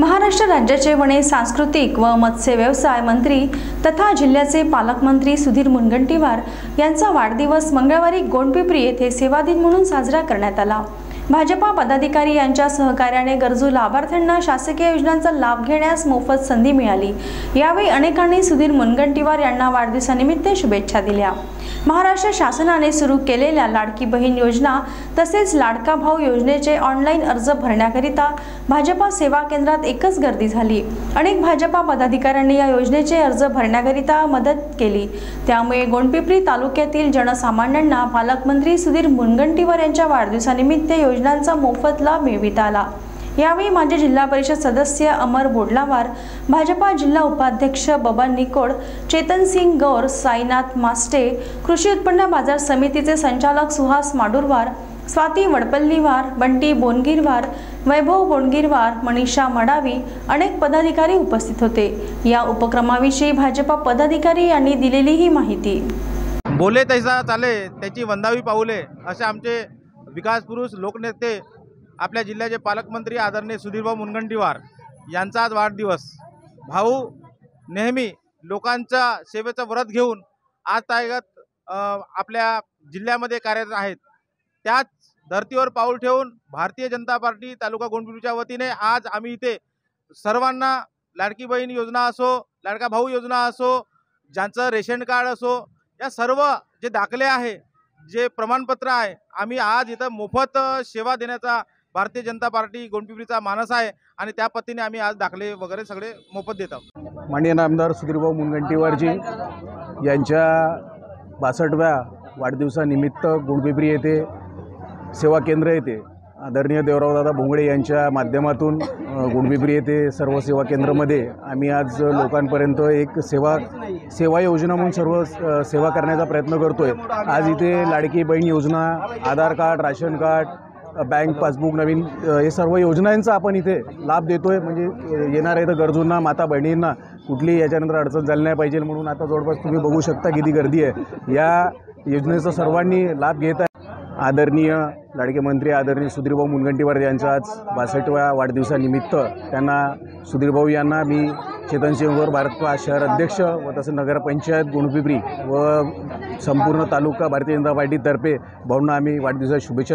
महाराष्ट्र राज्याचे वने, सांस्कृतिक व मत्स्य व्यवसाय मंत्री तथा जिल्ह्याचे पालकमंत्री सुधीर मुनगंटीवार यांचा वाढदिवस मंगळवारी गोंडपिंपरी येथे सेवा दिन म्हणून साजरा करण्यात आला। भाजपा पदाधिकारी यांच्या सहकार्याने गरजू लाभार्थ्यांना शासकीय योजनांचा लाभ घेण्यास मोफत संधी मिळाली। यावेळी अनेकांनी सुधीर मुनगंटीवार यांना वाढदिवसानिमित्त शुभेच्छा दिल्या। महाराष्ट्र शासनाने सुरू केलेल्या लाडकी बहीण योजना तसेच लाडका भाऊ योजनेचे ऑनलाईन अर्ज भरण्याकरिता भाजपा सेवा केंद्रात एकच गर्दी झाली। अनेक भाजपा पदाधिकाऱ्यांनी या योजनेचे अर्ज भरण्याकरिता मदत केली। त्यामुळे गोंडपिंपरी तालुक्यातील जनसामान्यांना पालकमंत्री सुधीर मुनगंटीवार यांच्या वाढदिवसानिमित्त योजनांचा मोफत लाभ मिळविता आला। यावेळी माजी जिल्हा परिषद सदस्य अमर बोडलावार, भाजपा जिल्हा उपाध्यक्ष बबन निकोड, चेतन सिंग गौर, साईनाथ मास्टे, कृषी उत्पन्न बाजार समितीचे संचालक सुहास माडुरवार, स्वाती वडपल्लीवार, बंटी बोनगिरवार, वैभव बोनगिरवार, मनीषा मडावी अनेक पदाधिकारी उपस्थित होते। या उपक्रमाविषयी भाजपा पदाधिकारी यांनी दिलेली ही माहिती। बोले तैसा चाले त्याची वंदावी पाऊले असे आमचे विकास पुरुष लोकनेते आपल्या जिल्ह्याचे पालकमंत्री आदरणीय सुधीरभाऊ मुनगंटीवार यांचा आज वाढदिवस। भाऊ नेहमी लोकांच्या सेवेचं व्रत घेऊन आज तायगत आपल्या जिल्ह्यामध्ये कार्यरत आहेत। त्याच धर्तीवर पाऊल ठेवून भारतीय जनता पार्टी तालुका गोंडपिंपरीच्या वतीने आज आम्ही इथे सर्वांना लाडकी बहीण योजना असो, लाडका भाऊ योजना असो, ज्यांचं रेशन कार्ड असो, या सर्व जे दाखले आहे, जे प्रमाणपत्र आहे, आम्ही आज इथं मोफत सेवा देण्याचा भारतीय जनता पार्टी गोंडपिंपरीचा मानस आहे आणि त्या पद्धतीने आम्ही आज दाखले वगैरे सगळे मोफत देत आहोत। माननीय आमदार सुधीरभाऊ मुनगंटीवारजी यांच्या 62व्या वाढदिवसानिमित्त गोंडपिंपरी येथे सेवा केंद्र येथे आदरणीय देवरावदादा भोंगळे यांच्या माध्यमातून गोंडपिंपरी येथे सर्व सेवा केंद्रामध्ये आम्ही आज लोकांपर्यंत एक सेवा योजना म्हणून सर्व सेवा करण्याचा प्रयत्न करतोय। आज इथे लाडकी बहीण योजना, Aadhaar card, ration card, bank passbook नवीन हे सर्व योजनांचा आपण इथे लाभ देतोय। म्हणजे येणाऱ्या इथं गरजूंना, माता बहिणींना कुठली याच्यानंतर अडचण झाली नाही पाहिजे म्हणून आता जवळपास तुम्ही बघू शकता किती गर्दी आहे। या योजनेचा सर्वांनी लाभ घेत आहे। आदरणीय लाडके मंत्री आदरणीय सुधीरभाऊ मुनगंटीवार यांच्या आज 62व्या वाढदिवसानिमित्त त्यांना सुधीरभाऊ यांना मी चेतन सिंग गौर, भारत शहर अध्यक्ष व तसं नगरपंचायत गोंडपिंपरी व संपूर्ण तालुका भारतीय जनता पार्टीतर्फे भाऊंना आम्ही वाढदिवसाच्या शुभेच्छा